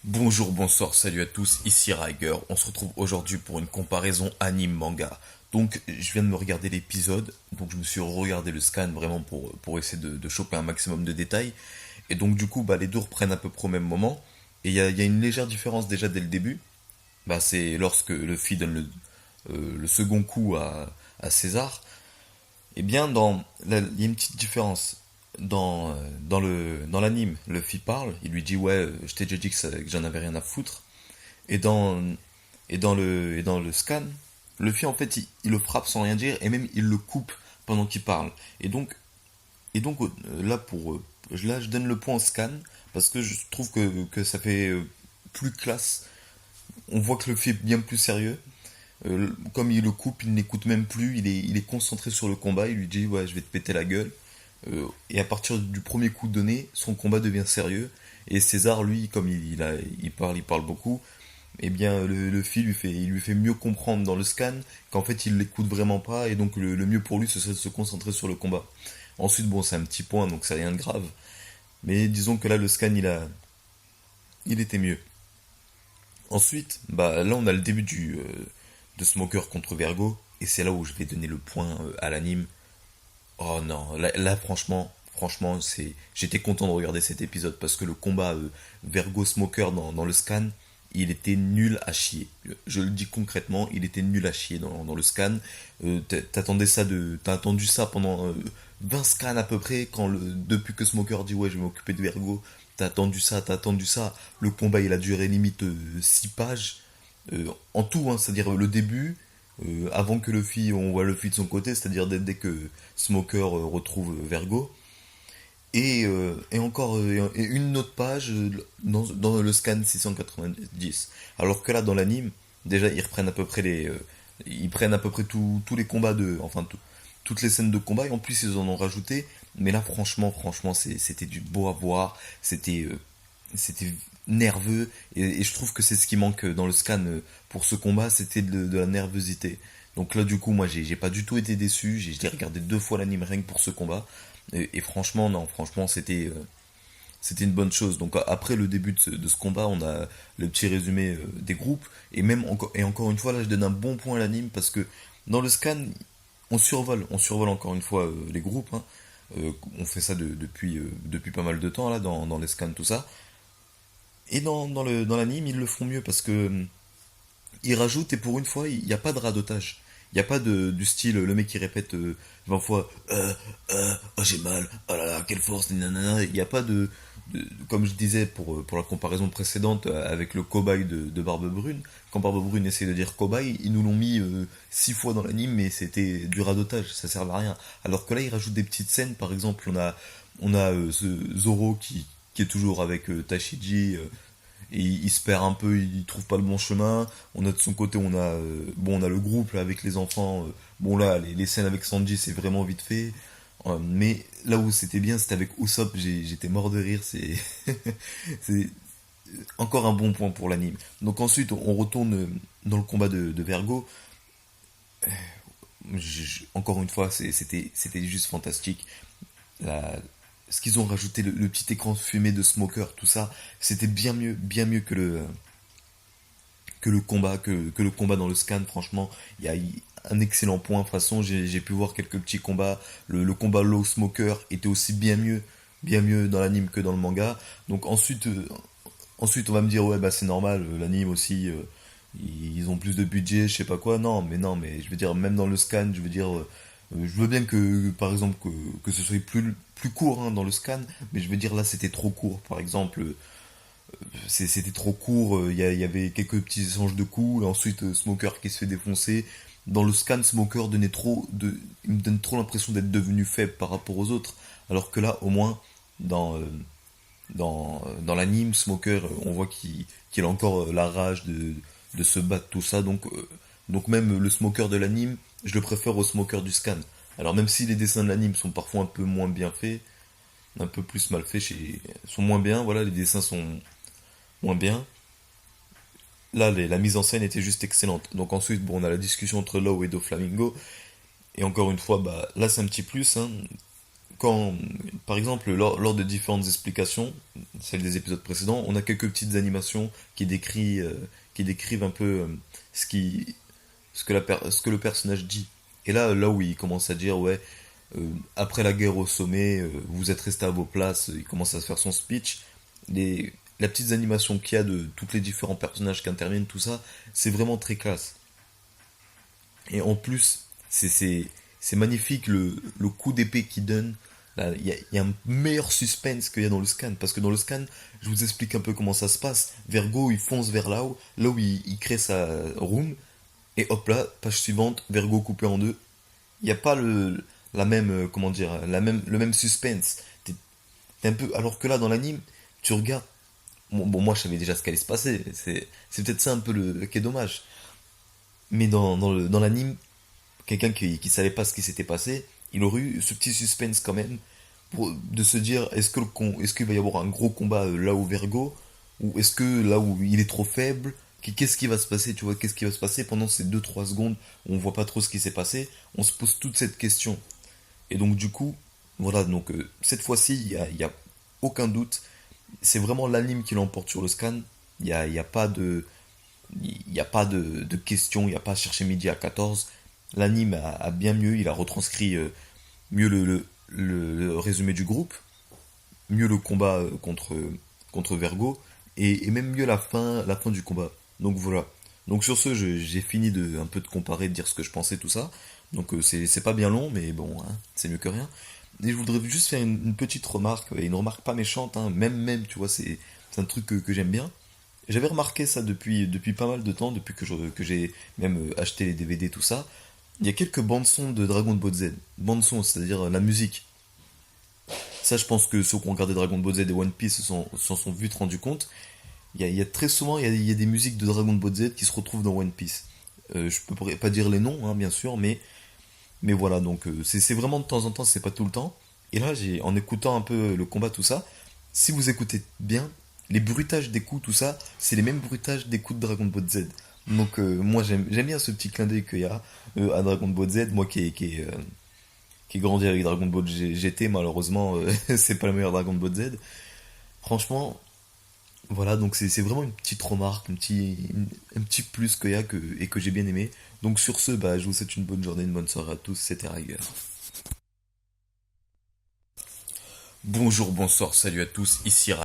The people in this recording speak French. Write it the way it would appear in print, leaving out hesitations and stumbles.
Bonjour, bonsoir, salut à tous, ici Riger. On se retrouve aujourd'hui pour une comparaison anime-manga. Donc, je viens de me regarder l'épisode, donc je me suis regardé le scan vraiment pour essayer de choper un maximum de détails. Et donc, du coup, les deux reprennent à peu près au même moment. Et il y a une légère différence déjà dès le début. C'est lorsque Luffy donne le second coup à César. Eh bien, il y a une petite différence. Dans l'anime, Luffy parle, il lui dit ouais, je t'ai déjà dit que j'en avais rien à foutre. Et dans, et dans le scan, Luffy en fait il le frappe sans rien dire et même il le coupe pendant qu'il parle. Et donc là là je donne le point au scan parce que je trouve que ça fait plus classe. On voit que Luffy est bien plus sérieux. Comme il le coupe, il n'écoute même plus, il est concentré sur le combat, il lui dit ouais je vais te péter la gueule. Et à partir du premier coup donné, son combat devient sérieux. Et César, lui, comme il parle beaucoup, eh bien le fil il lui fait mieux comprendre dans le scan qu'en fait il l'écoute vraiment pas et donc le mieux pour lui ce serait de se concentrer sur le combat. Ensuite bon c'est un petit point donc c'est rien de grave. Mais disons que là le scan il était mieux. Ensuite là on a le début de Smoker contre Vergo et c'est là où je vais donner le point à l'anime. Oh non, là, franchement, j'étais content de regarder cet épisode parce que le combat Vergo Smoker dans le scan, il était nul à chier. Je le dis concrètement, il était nul à chier dans le scan. T'as attendu ça pendant 20 scans à peu près depuis que Smoker dit ouais je vais m'occuper de Vergo. T'as attendu ça. Le combat il a duré limite 6 pages. En tout, hein, c'est-à-dire le début, avant que Luffy, on voit Luffy de son côté, c'est-à-dire dès que Smoker retrouve Vergo. Et encore et une autre page dans le scan 690. Alors que là, dans l'anime, déjà, ils prennent à peu près tous les combats toutes les scènes de combat, et en plus, ils en ont rajouté. Mais là, franchement, c'était du beau à voir. C'était nerveux et je trouve que c'est ce qui manque dans le scan pour ce combat, c'était de la nervosité. Donc là du coup moi j'ai pas du tout été déçu, je l'ai regardé deux fois l'anime rien que pour ce combat et franchement non, franchement c'était une bonne chose. Donc après le début de ce combat, on a le petit résumé des groupes et encore une fois là je donne un bon point à l'anime parce que dans le scan on survole encore une fois les groupes, hein. On fait ça depuis pas mal de temps là dans les scans tout ça. Et dans l'anime, ils le font mieux parce que ils rajoutent et pour une fois, il n'y a pas de radotage. Il n'y a pas du style, le mec qui répète 20 fois oh j'ai mal, oh là là, quelle force, nanana. Il n'y a pas comme je disais pour la comparaison précédente avec le cobaye de Barbe Brune. Quand Barbe Brune essaie de dire cobaye, ils nous l'ont mis 6 fois dans l'anime, mais c'était du radotage, ça sert à rien. Alors que là, ils rajoutent des petites scènes, par exemple, on a ce Zoro qui est toujours avec Tashiji, et il se perd un peu, il trouve pas le bon chemin. On a de son côté, on a le groupe là, avec les enfants. Bon là, les scènes avec Sanji, c'est vraiment vite fait. Mais là où c'était bien, c'était avec Usopp, j'étais mort de rire. C'est encore un bon point pour l'anime. Donc ensuite, on retourne dans le combat de Vergo. Encore une fois, c'était juste fantastique. La- Ce qu'ils ont rajouté, le petit écran fumé de Smoker, tout ça, c'était bien mieux que le combat dans le scan. Franchement, il y a un excellent point. De toute façon, j'ai pu voir quelques petits combats. Le combat Low Smoker était aussi bien mieux dans l'anime que dans le manga. Donc ensuite on va me dire ouais bah c'est normal, l'anime aussi, ils ont plus de budget, je sais pas quoi. Non, mais je veux dire même dans le scan, je veux dire, je veux bien que par exemple que ce soit plus court hein, dans le scan, mais je veux dire là c'était trop court. Par exemple, c'était trop court, il y avait quelques petits échanges de coups, et ensuite Smoker qui se fait défoncer. Dans le scan, il me donne trop l'impression d'être devenu faible par rapport aux autres, alors que là, au moins, dans, euh, dans l'anime, Smoker, on voit qu'il a encore la rage de se battre, tout ça, donc même le Smoker de l'anime, je le préfère au Smoker du scan. Alors même si les dessins de l'anime sont parfois un peu moins bien faits, un peu plus mal faits, sont moins bien, voilà, les dessins sont moins bien. Là, la mise en scène était juste excellente. Donc ensuite, bon, on a la discussion entre Law et Doflamingo. Et encore une fois, là, c'est un petit plus, hein. quand, par exemple, lors de différentes explications, celles des épisodes précédents, on a quelques petites animations qui décrivent un peu ce qui, ce que le personnage dit. Et là où il commence à dire, ouais, après la guerre au sommet, vous êtes restés à vos places, il commence à se faire son speech. La petite animation qu'il y a de tous les différents personnages qui interviennent, tout ça, c'est vraiment très classe. Et en plus, c'est magnifique le coup d'épée qu'il donne. Là, il y a un meilleur suspense qu'il y a dans le scan. Parce que dans le scan, je vous explique un peu comment ça se passe. Vergo, il fonce vers là où il crée sa room. Et hop là, page suivante, Vergo coupé en deux. Il n'y a pas la même, comment dire, le même suspense. T'es un peu, alors que là, dans l'anime, tu regardes. Bon, moi, je savais déjà ce qu'allait se passer. C'est peut-être ça un peu qui est dommage. Mais dans l'anime, quelqu'un qui savait pas ce qui s'était passé, il aurait eu ce petit suspense quand même de se dire est-ce qu'il va y avoir un gros combat là où Vergo ou est-ce que là où il est trop faible qu'est-ce qui va se passer, tu vois, qu'est-ce qui va se passer pendant ces 2 3 secondes où on voit pas trop ce qui s'est passé, on se pose toute cette question. Et donc du coup, voilà, donc cette fois-ci, il y a aucun doute, c'est vraiment l'anime qui l'emporte sur le scan, il y a pas de de questions, il n'y a pas à chercher midi à 14. L'anime a bien mieux, il a retranscrit mieux le résumé du groupe, mieux le combat contre Vergo, et même mieux la fin du combat. Donc voilà. Donc sur ce, j'ai fini un peu de comparer, de dire ce que je pensais, tout ça. Donc c'est pas bien long, mais bon, hein, c'est mieux que rien. Et je voudrais juste faire une petite remarque, et une remarque pas méchante, hein, même, tu vois, c'est un truc que j'aime bien. J'avais remarqué ça depuis pas mal de temps, depuis que j'ai même acheté les DVD, tout ça. Il y a quelques bandes son de Dragon Ball Z. Bandes son, c'est-à-dire la musique. Ça, je pense que ceux qui ont regardé Dragon Ball Z et One Piece s'en sont vite rendus compte. Il y a très souvent, il y a des musiques de Dragon Ball Z qui se retrouvent dans One Piece. Je peux pas dire les noms, hein, bien sûr, mais voilà, donc c'est vraiment de temps en temps, c'est pas tout le temps. Et là, en écoutant un peu le combat, tout ça, si vous écoutez bien, les bruitages des coups, tout ça, c'est les mêmes bruitages des coups de Dragon Ball Z. Donc moi j'aime bien ce petit clin d'œil qu'il y a à Dragon Ball Z, moi qui ai grandi avec Dragon Ball GT, malheureusement c'est pas le meilleur Dragon Ball Z. Franchement, voilà, donc c'est vraiment une petite remarque, un petit plus qu'il y a et que j'ai bien aimé. Donc sur ce, bah, je vous souhaite une bonne journée, une bonne soirée à tous, c'était Riger. Bonjour, bonsoir, salut à tous, ici Riger.